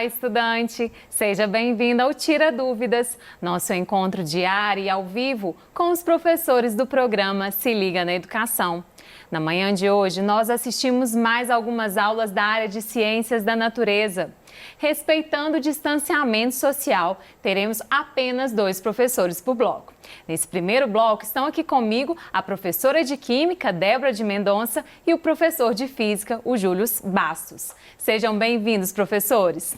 Olá, estudante! Seja bem-vindo ao Tira Dúvidas, nosso encontro diário e ao vivo com os professores do programa Se Liga na Educação. Na manhã de hoje, nós assistimos mais algumas aulas da área de Ciências da Natureza. Respeitando o distanciamento social, teremos apenas 2 professores por bloco. Nesse primeiro bloco estão aqui comigo a professora de Química, Débora de Mendonça, e o professor de Física, o Júlio Bastos. Sejam bem-vindos, professores.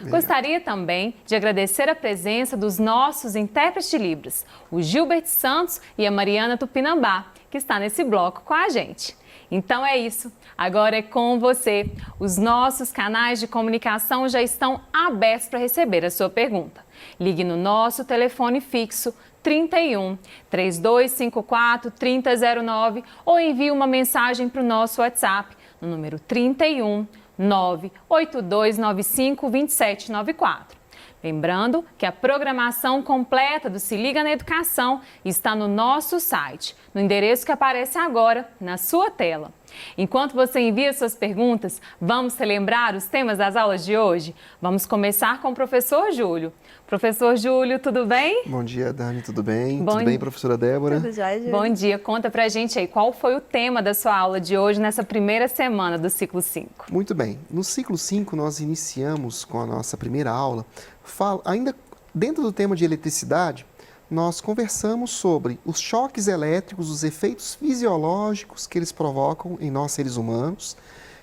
Gostaria também de agradecer a presença dos nossos intérpretes de Libras, o Gilbert Santos e a Mariana Tupinambá, que está nesse bloco com a gente. Então é isso, agora é com você. Os nossos canais de comunicação já estão abertos para receber a sua pergunta. Ligue no nosso telefone fixo 31 3254 3009 ou envie uma mensagem para o nosso WhatsApp no número 31 98295 2794. Lembrando que a programação completa do Se Liga na Educação está no nosso site, no endereço que aparece agora na sua tela. Enquanto você envia suas perguntas, vamos relembrar os temas das aulas de hoje? Vamos começar com o professor Júlio. Professor Júlio, tudo bem? Bom dia, Dani, tudo bem? Tudo bem, professora Débora? Tudo jóia, Júlio. Bom dia, conta pra gente aí, qual foi o tema da sua aula de hoje nessa primeira semana do ciclo 5? Muito bem, no ciclo 5 nós iniciamos com a nossa primeira aula, ainda dentro do tema de eletricidade, nós conversamos sobre os choques elétricos, os efeitos fisiológicos que eles provocam em nós seres humanos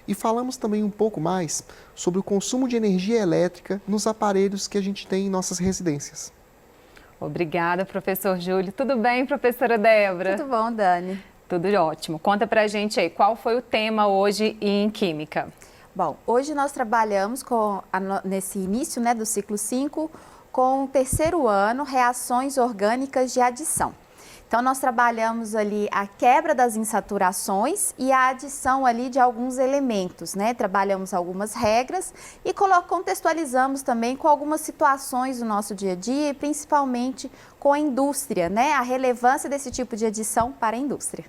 e falamos também um pouco mais sobre o consumo de energia elétrica nos aparelhos que a gente tem em nossas residências. Obrigada, professor Júlio. Tudo bem, professora Débora? Tudo bom, Dani? Tudo ótimo. Conta pra gente aí, qual foi o tema hoje em Química? Bom, hoje nós trabalhamos nesse início do ciclo 5 com o terceiro ano, reações orgânicas de adição. Então, nós trabalhamos ali a quebra das insaturações e a adição ali de alguns elementos, Trabalhamos algumas regras e contextualizamos também com algumas situações do nosso dia a dia, principalmente com a indústria, A relevância desse tipo de adição para a indústria.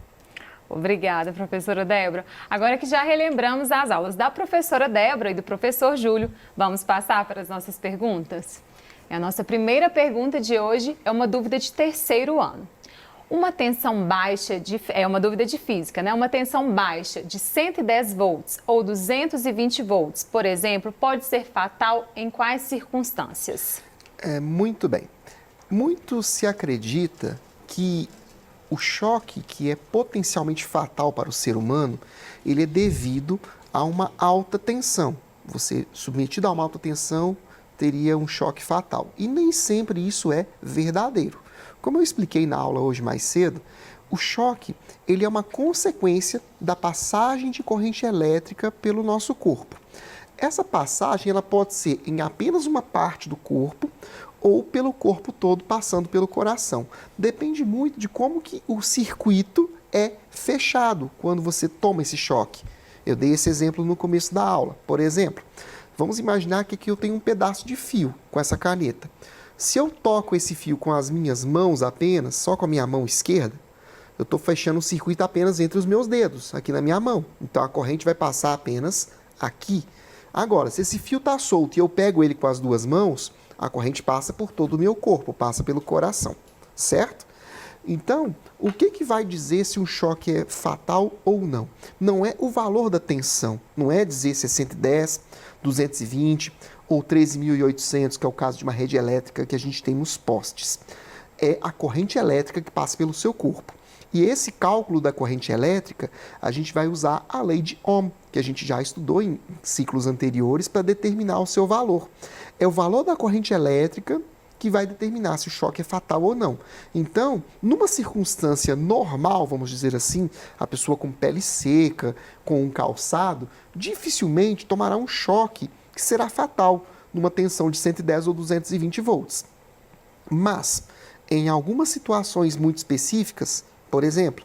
Obrigada, professora Débora. Agora que já relembramos as aulas da professora Débora e do professor Júlio, vamos passar para as nossas perguntas? A nossa primeira pergunta de hoje é uma dúvida de terceiro ano. Uma tensão baixa, é uma dúvida de física, Uma tensão baixa de 110 volts ou 220 volts, por exemplo, pode ser fatal em quais circunstâncias? Muito bem. Muito se acredita que o choque que é potencialmente fatal para o ser humano, ele é devido a uma alta tensão. Você, submetido a uma alta tensão, teria um choque fatal. E nem sempre isso é verdadeiro. Como eu expliquei na aula hoje mais cedo, o choque ele é uma consequência da passagem de corrente elétrica pelo nosso corpo. Essa passagem ela pode ser em apenas uma parte do corpo ou pelo corpo todo passando pelo coração. Depende muito de como que o circuito é fechado quando você toma esse choque. Eu dei esse exemplo no começo da aula. Por exemplo, vamos imaginar que aqui eu tenho um pedaço de fio com essa caneta. Se eu toco esse fio com as minhas mãos apenas, só com a minha mão esquerda, eu estou fechando o circuito apenas entre os meus dedos, aqui na minha mão. Então a corrente vai passar apenas aqui. Agora, se esse fio está solto e eu pego ele com as 2 mãos, a corrente passa por todo o meu corpo, passa pelo coração, certo? Então, o que vai dizer se um choque é fatal ou não? Não é o valor da tensão, não é dizer se é 110, 220 ou 13.800, que é o caso de uma rede elétrica que a gente tem nos postes. É a corrente elétrica que passa pelo seu corpo. E esse cálculo da corrente elétrica, a gente vai usar a lei de Ohm, que a gente já estudou em ciclos anteriores para determinar o seu valor. É o valor da corrente elétrica que vai determinar se o choque é fatal ou não. Então, numa circunstância normal, vamos dizer assim, a pessoa com pele seca, com um calçado, dificilmente tomará um choque que será fatal numa tensão de 110 ou 220 volts. Mas, em algumas situações muito específicas, por exemplo,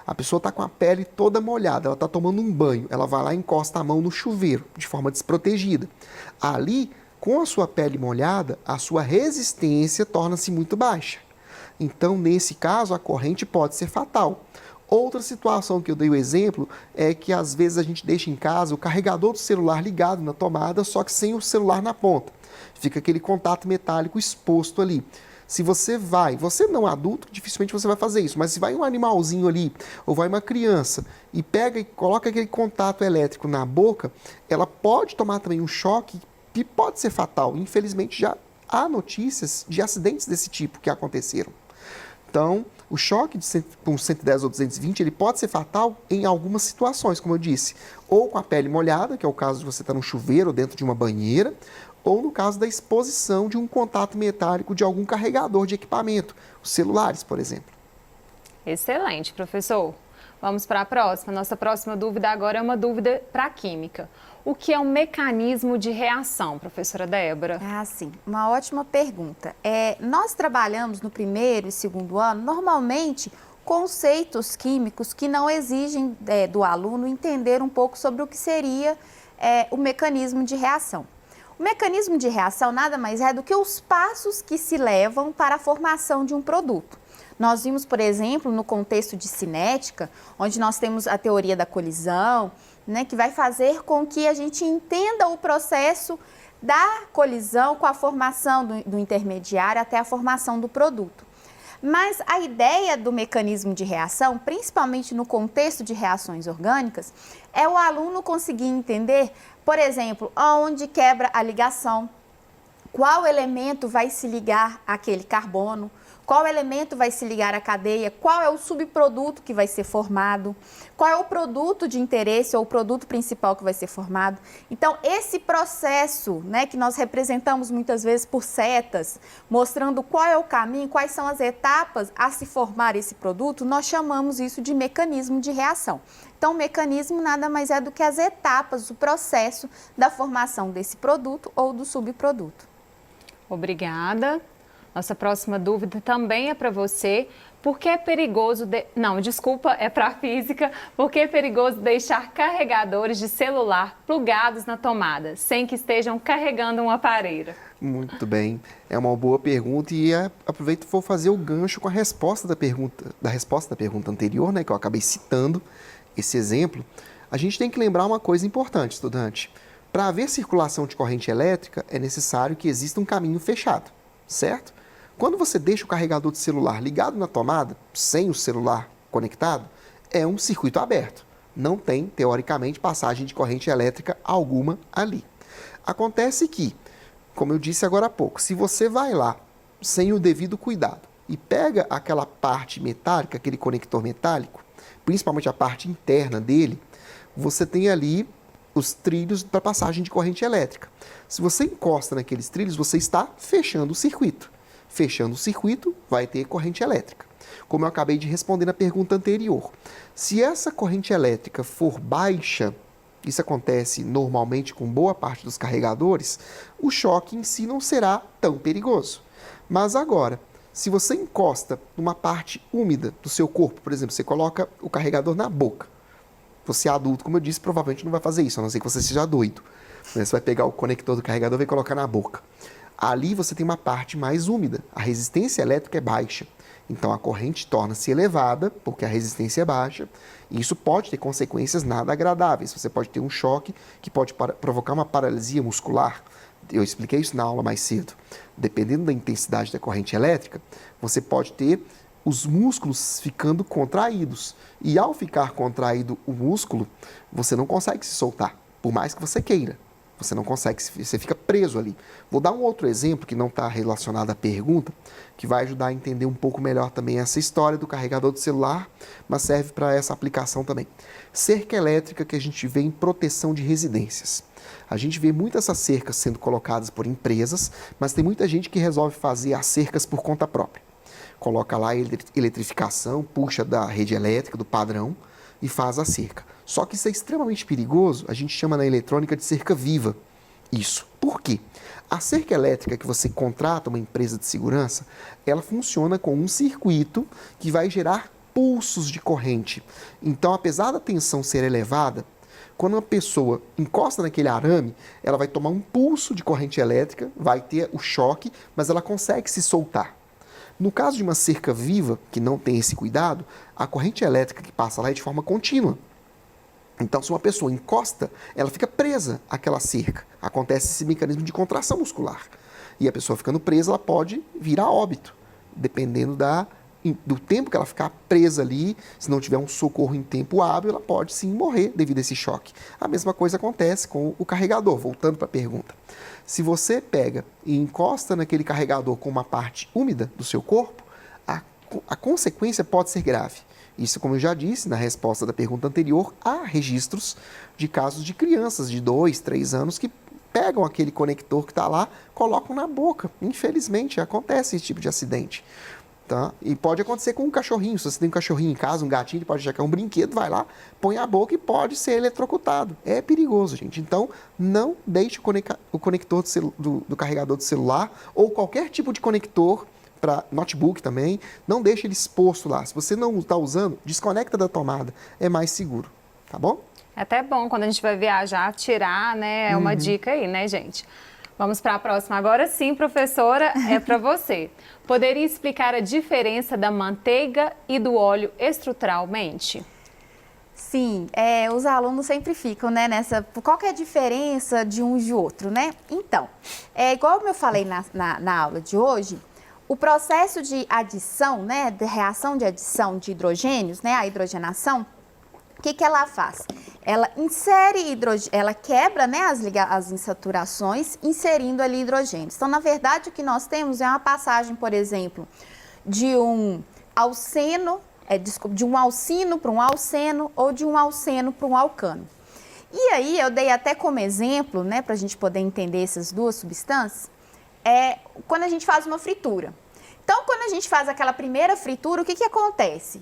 a pessoa está com a pele toda molhada, ela está tomando um banho, ela vai lá e encosta a mão no chuveiro, de forma desprotegida. Ali, com a sua pele molhada, a sua resistência torna-se muito baixa. Então, nesse caso, a corrente pode ser fatal. Outra situação que eu dei o exemplo é que às vezes a gente deixa em casa o carregador do celular ligado na tomada, só que sem o celular na ponta. Fica aquele contato metálico exposto ali. Se você não adulto, dificilmente você vai fazer isso, mas se vai um animalzinho ali, ou vai uma criança e pega e coloca aquele contato elétrico na boca, ela pode tomar também um choque que pode ser fatal. Infelizmente já há notícias de acidentes desse tipo que aconteceram. Então, o choque com 110 ou 220, ele pode ser fatal em algumas situações, como eu disse. Ou com a pele molhada, que é o caso de você estar num chuveiro ou dentro de uma banheira, ou no caso da exposição de um contato metálico de algum carregador de equipamento, os celulares, por exemplo. Excelente, professor. Vamos para a próxima. Nossa próxima dúvida agora é uma dúvida para a química. O que é um mecanismo de reação, professora Débora? Ah, sim. Uma ótima pergunta. Nós trabalhamos no primeiro e segundo ano, normalmente, conceitos químicos que não exigem do aluno entender um pouco sobre o que seria o mecanismo de reação. O mecanismo de reação nada mais é do que os passos que se levam para a formação de um produto. Nós vimos, por exemplo, no contexto de cinética, onde nós temos a teoria da colisão, né, que vai fazer com que a gente entenda o processo da colisão com a formação do intermediário até a formação do produto. Mas a ideia do mecanismo de reação, principalmente no contexto de reações orgânicas, é o aluno conseguir entender, por exemplo, onde quebra a ligação, qual elemento vai se ligar àquele carbono, qual elemento vai se ligar à cadeia, qual é o subproduto que vai ser formado, qual é o produto de interesse ou o produto principal que vai ser formado. Então, esse processo, né, que nós representamos muitas vezes por setas, mostrando qual é o caminho, quais são as etapas a se formar esse produto, nós chamamos isso de mecanismo de reação. Então, o mecanismo nada mais é do que as etapas, o processo da formação desse produto ou do subproduto. Obrigada. Nossa próxima dúvida também é para você. Por que é perigoso... é para a física. Por que é perigoso deixar carregadores de celular plugados na tomada, sem que estejam carregando um aparelho? Muito bem. É uma boa pergunta e aproveito e vou fazer o gancho com a resposta da pergunta anterior, né, que eu acabei citando esse exemplo. A gente tem que lembrar uma coisa importante, estudante. Para haver circulação de corrente elétrica, é necessário que exista um caminho fechado, certo? Quando você deixa o carregador de celular ligado na tomada, sem o celular conectado, é um circuito aberto. Não tem, teoricamente, passagem de corrente elétrica alguma ali. Acontece que, como eu disse agora há pouco, se você vai lá sem o devido cuidado e pega aquela parte metálica, aquele conector metálico, principalmente a parte interna dele, você tem ali os trilhos para passagem de corrente elétrica. Se você encosta naqueles trilhos, você está fechando o circuito. Fechando o circuito, vai ter corrente elétrica. Como eu acabei de responder na pergunta anterior, se essa corrente elétrica for baixa, isso acontece normalmente com boa parte dos carregadores, o choque em si não será tão perigoso. Mas agora, se você encosta numa parte úmida do seu corpo, por exemplo, você coloca o carregador na boca, você é adulto, como eu disse, provavelmente não vai fazer isso, a não ser que você seja doido. Você vai pegar o conector do carregador e vai colocar na boca. Ali você tem uma parte mais úmida, a resistência elétrica é baixa. Então a corrente torna-se elevada, porque a resistência é baixa, e isso pode ter consequências nada agradáveis. Você pode ter um choque que pode provocar uma paralisia muscular. Eu expliquei isso na aula mais cedo. Dependendo da intensidade da corrente elétrica, você pode ter os músculos ficando contraídos. E ao ficar contraído o músculo, você não consegue se soltar, por mais que você queira. Você não consegue, você fica preso ali. Vou dar um outro exemplo que não está relacionado à pergunta, que vai ajudar a entender um pouco melhor também essa história do carregador do celular, mas serve para essa aplicação também. Cerca elétrica que a gente vê em proteção de residências. A gente vê muitas essas cercas sendo colocadas por empresas, mas tem muita gente que resolve fazer as cercas por conta própria. Coloca lá a eletrificação, puxa da rede elétrica, do padrão, e faz a cerca. Só que isso é extremamente perigoso, a gente chama na eletrônica de cerca viva. Isso. Por quê? A cerca elétrica que você contrata uma empresa de segurança, ela funciona com um circuito que vai gerar pulsos de corrente. Então, apesar da tensão ser elevada, quando uma pessoa encosta naquele arame, ela vai tomar um pulso de corrente elétrica, vai ter o choque, mas ela consegue se soltar. No caso de uma cerca viva, que não tem esse cuidado, a corrente elétrica que passa lá é de forma contínua. Então, se uma pessoa encosta, ela fica presa àquela cerca. Acontece esse mecanismo de contração muscular. E a pessoa ficando presa, ela pode vir a óbito, dependendo do tempo que ela ficar presa ali. Se não tiver um socorro em tempo hábil, ela pode sim morrer devido a esse choque. A mesma coisa acontece com o carregador. Voltando para a pergunta. Se você pega e encosta naquele carregador com uma parte úmida do seu corpo, a consequência pode ser grave. Isso, como eu já disse na resposta da pergunta anterior, há registros de casos de crianças de 2, 3 anos que pegam aquele conector que está lá, colocam na boca. Infelizmente, acontece esse tipo de acidente. Tá? E pode acontecer com um cachorrinho. Se você tem um cachorrinho em casa, um gatinho, ele pode achar que é um brinquedo, vai lá, põe a boca e pode ser eletrocutado. É perigoso, gente. Então, não deixe o conector do carregador do celular ou qualquer tipo de conector para notebook também, não deixe ele exposto lá. Se você não está usando, desconecta da tomada, é mais seguro, tá bom? É até bom quando a gente vai viajar, tirar, né? É uma dica aí, né, gente? Vamos para a próxima. Agora sim, professora, é para você. Poderia explicar a diferença da manteiga e do óleo estruturalmente? Sim, os alunos sempre ficam, né, qual que é a diferença de um e de outro, né? Então, igual eu falei na aula de hoje, o processo de adição, né, de reação de adição de hidrogênios, né, a hidrogenação, o que ela faz? Ela insere ela quebra, né, as insaturações, inserindo ali hidrogênios. Então, na verdade, o que nós temos é uma passagem, por exemplo, de um alceno, de um alcino para um alceno ou de um alceno para um alcano. E aí, eu dei até como exemplo, né, para a gente poder entender essas duas substâncias, quando a gente faz uma fritura. Então, quando a gente faz aquela primeira fritura, o que acontece?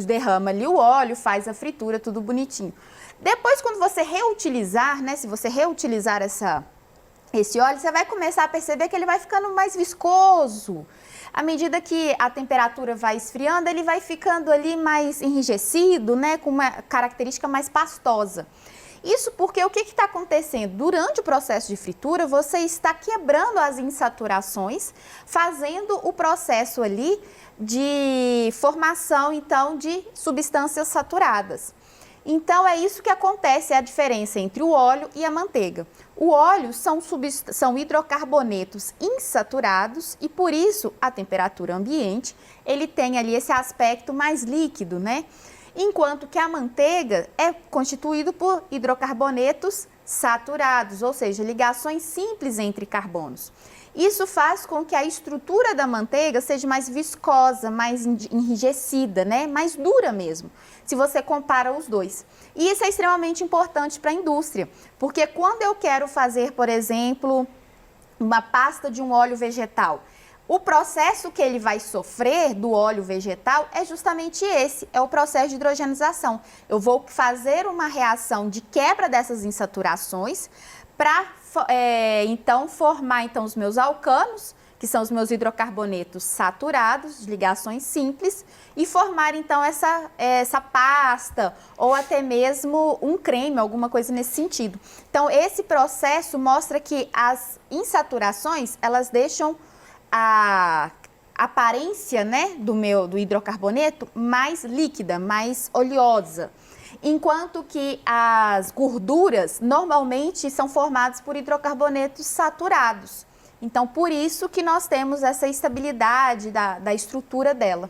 Derrama ali o óleo, faz a fritura, tudo bonitinho. Depois, quando você reutilizar, né, se você reutilizar esse óleo, você vai começar a perceber que ele vai ficando mais viscoso. À medida que a temperatura vai esfriando, ele vai ficando ali mais enrijecido, né, com uma característica mais pastosa. Isso porque o que está acontecendo? Durante o processo de fritura, você está quebrando as insaturações, fazendo o processo ali de formação, então, de substâncias saturadas. Então, é isso que acontece, é a diferença entre o óleo e a manteiga. O óleo são hidrocarbonetos insaturados e, por isso, a temperatura ambiente, ele tem ali esse aspecto mais líquido, né? Enquanto que a manteiga é constituído por hidrocarbonetos saturados, ou seja, ligações simples entre carbonos. Isso faz com que a estrutura da manteiga seja mais viscosa, mais enrijecida, né? Mais dura mesmo, se você compara os dois. E isso é extremamente importante para a indústria, porque quando eu quero fazer, por exemplo, uma pasta de um óleo vegetal, o processo que ele vai sofrer do óleo vegetal é justamente esse, é o processo de hidrogenização. Eu vou fazer uma reação de quebra dessas insaturações para, então, formar os meus alcanos, que são os meus hidrocarbonetos saturados, de ligações simples, e formar, então, essa pasta ou até mesmo um creme, alguma coisa nesse sentido. Então, esse processo mostra que as insaturações, elas deixam a aparência, né, do hidrocarboneto mais líquida, mais oleosa, enquanto que as gorduras normalmente são formadas por hidrocarbonetos saturados. Então, por isso que nós temos essa estabilidade da estrutura dela.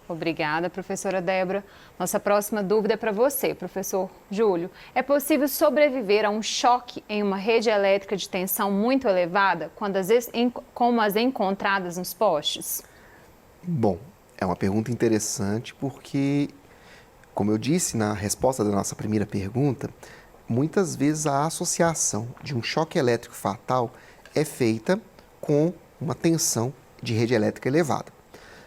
Obrigada, professora Débora. Nossa próxima dúvida é para você, professor Júlio. É possível sobreviver a um choque em uma rede elétrica de tensão muito elevada, como as encontradas nos postes? Bom, é uma pergunta interessante porque, como eu disse na resposta da nossa primeira pergunta, muitas vezes a associação de um choque elétrico fatal é feita com uma tensão de rede elétrica elevada.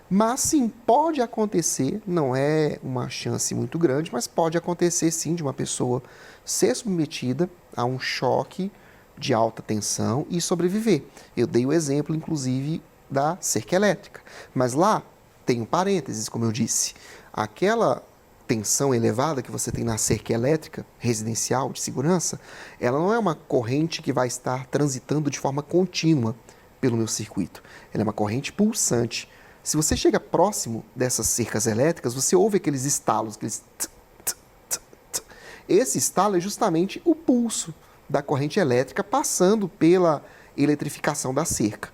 Mas sim, pode acontecer, não é uma chance muito grande, mas pode acontecer sim de uma pessoa ser submetida a um choque de alta tensão e sobreviver. Eu dei o exemplo, inclusive, da cerca elétrica. Mas lá tem um parênteses, como eu disse. Aquela tensão elevada que você tem na cerca elétrica residencial de segurança, ela não é uma corrente que vai estar transitando de forma contínua. pelo meu circuito. Ela é uma corrente pulsante. Se você chega próximo dessas cercas elétricas, você ouve aqueles estalos, aqueles tch, tch, tch, tch. Esse estalo é justamente o pulso da corrente elétrica passando pela eletrificação da cerca,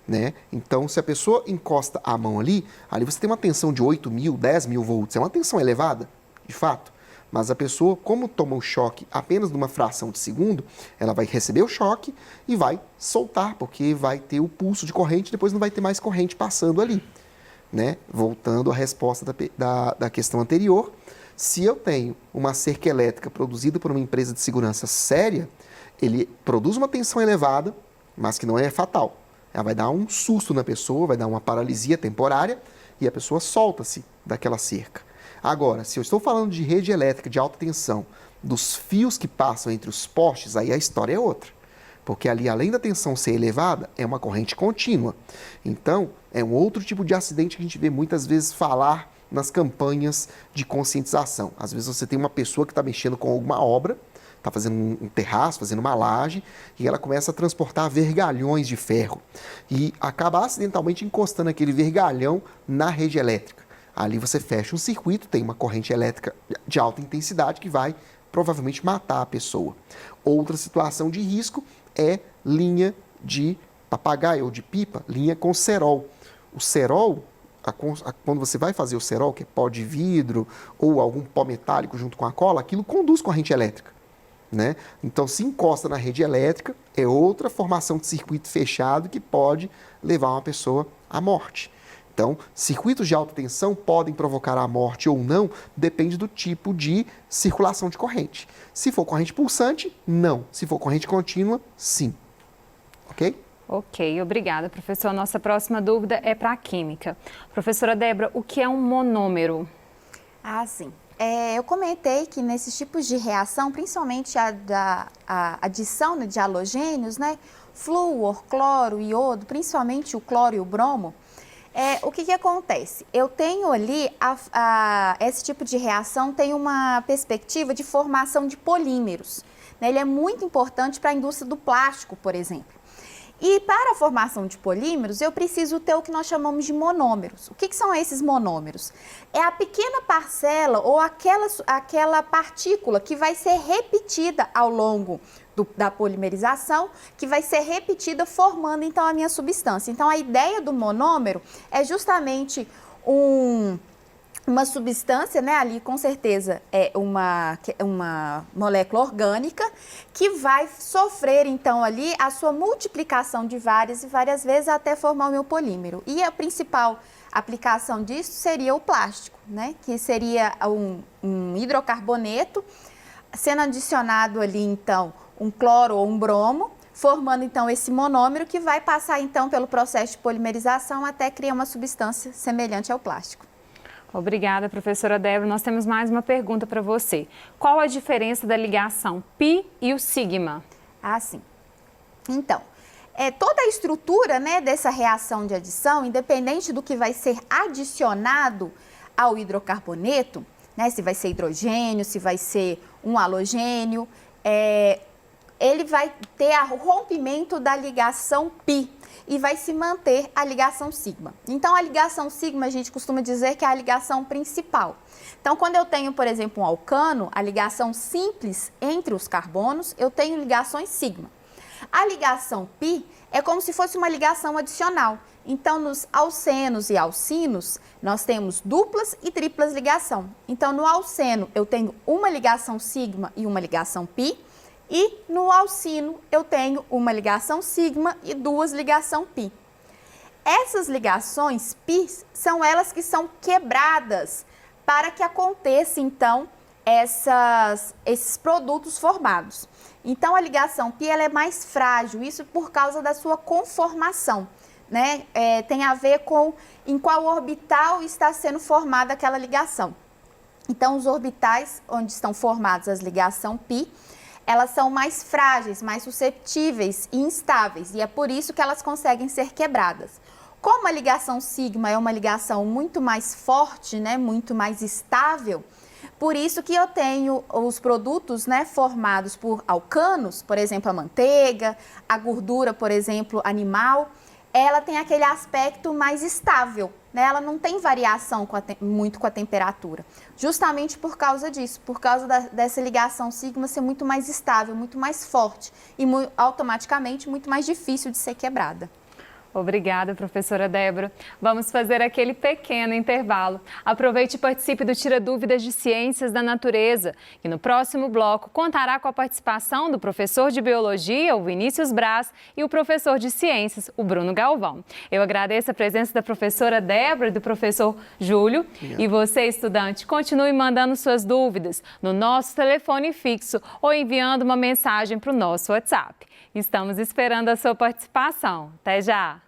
né? Então, se a pessoa encosta a mão ali você tem uma tensão de 8.000, 10.000 volts. É uma tensão elevada, de fato. Mas a pessoa, como toma o choque apenas numa fração de segundo, ela vai receber o choque e vai soltar, porque vai ter o pulso de corrente, depois não vai ter mais corrente passando ali, né? Voltando à resposta da questão anterior, se eu tenho uma cerca elétrica produzida por uma empresa de segurança séria, ele produz uma tensão elevada, mas que não é fatal. Ela vai dar um susto na pessoa, vai dar uma paralisia temporária e a pessoa solta-se daquela cerca. Agora, se eu estou falando de rede elétrica de alta tensão, dos fios que passam entre os postes, aí a história é outra. Porque ali, além da tensão ser elevada, é uma corrente contínua. Então, é um outro tipo de acidente que a gente vê muitas vezes falar nas campanhas de conscientização. Às vezes você tem uma pessoa que está mexendo com alguma obra, está fazendo um terraço, fazendo uma laje, e ela começa a transportar vergalhões de ferro. E acaba acidentalmente encostando aquele vergalhão na rede elétrica. Ali você fecha um circuito, tem uma corrente elétrica de alta intensidade que vai provavelmente matar a pessoa. Outra situação de risco é linha de papagaio ou de pipa, linha com cerol. O cerol, quando você vai fazer o cerol, que é pó de vidro ou algum pó metálico junto com a cola, aquilo conduz corrente elétrica, né? Então, se encosta na rede elétrica, é outra formação de circuito fechado que pode levar uma pessoa à morte. Então, circuitos de alta tensão podem provocar a morte ou não, depende do tipo de circulação de corrente. Se for corrente pulsante, não. Se for corrente contínua, sim. Ok? Ok, obrigada, professor. Nossa próxima dúvida é para a química. Professora Débora, o que é um monômero? Ah, sim. Eu comentei que nesses tipos de reação, principalmente a adição, né, de halogênios, né, flúor, cloro, iodo, principalmente o cloro e o bromo, o que acontece? Eu tenho ali, esse tipo de reação tem uma perspectiva de formação de polímeros, né? Ele é muito importante para a indústria do plástico, por exemplo. E para a formação de polímeros, eu preciso ter o que nós chamamos de monômeros. O que são esses monômeros? É a pequena parcela ou aquela partícula que vai ser repetida ao longo da polimerização, que vai ser repetida formando então a minha substância. Então a ideia do monômero é justamente uma substância, né, ali com certeza é uma molécula orgânica que vai sofrer então ali a sua multiplicação de várias e várias vezes até formar o meu polímero. E a principal aplicação disso seria o plástico, né, que seria um hidrocarboneto, sendo adicionado ali então um cloro ou um bromo, formando então esse monômero que vai passar então pelo processo de polimerização até criar uma substância semelhante ao plástico. Obrigada, professora Débora. Nós temos mais uma pergunta para você. Qual a diferença da ligação π e o sigma? Ah, sim. Então, toda a estrutura, né, dessa reação de adição, independente do que vai ser adicionado ao hidrocarboneto, né, se vai ser hidrogênio, se vai ser um halogênio, ele vai ter o rompimento da ligação π e vai se manter a ligação sigma. Então, a ligação sigma, a gente costuma dizer que é a ligação principal. Então, quando eu tenho, por exemplo, um alcano, a ligação simples entre os carbonos, eu tenho ligações sigma. A ligação π é como se fosse uma ligação adicional. Então, nos alcenos e alcinos, nós temos duplas e triplas ligação. Então, no alceno, eu tenho uma ligação sigma e uma ligação π. E no alcino eu tenho uma ligação sigma e duas ligação π. Essas ligações π são elas que são quebradas para que aconteça então esses produtos formados. Então a ligação π ela é mais frágil, isso por causa da sua conformação, né? Tem a ver com em qual orbital está sendo formada aquela ligação. Então os orbitais onde estão formadas as ligação π, elas são mais frágeis, mais susceptíveis e instáveis, e é por isso que elas conseguem ser quebradas. Como a ligação sigma é uma ligação muito mais forte, né, muito mais estável, por isso que eu tenho os produtos, né, formados por alcanos, por exemplo, a manteiga, a gordura, por exemplo, animal, ela tem aquele aspecto mais estável, né? Ela não tem variação muito com a temperatura, justamente por causa disso, por causa dessa ligação sigma ser muito mais estável, muito mais forte e automaticamente muito mais difícil de ser quebrada. Obrigada, professora Débora. Vamos fazer aquele pequeno intervalo. Aproveite e participe do Tira Dúvidas de Ciências da Natureza, que no próximo bloco contará com a participação do professor de Biologia, o Vinícius Braz, e o professor de Ciências, o Bruno Galvão. Eu agradeço a presença da professora Débora e do professor Júlio. Obrigado. E você, estudante, continue mandando suas dúvidas no nosso telefone fixo ou enviando uma mensagem para o nosso WhatsApp. Estamos esperando a sua participação. Até já!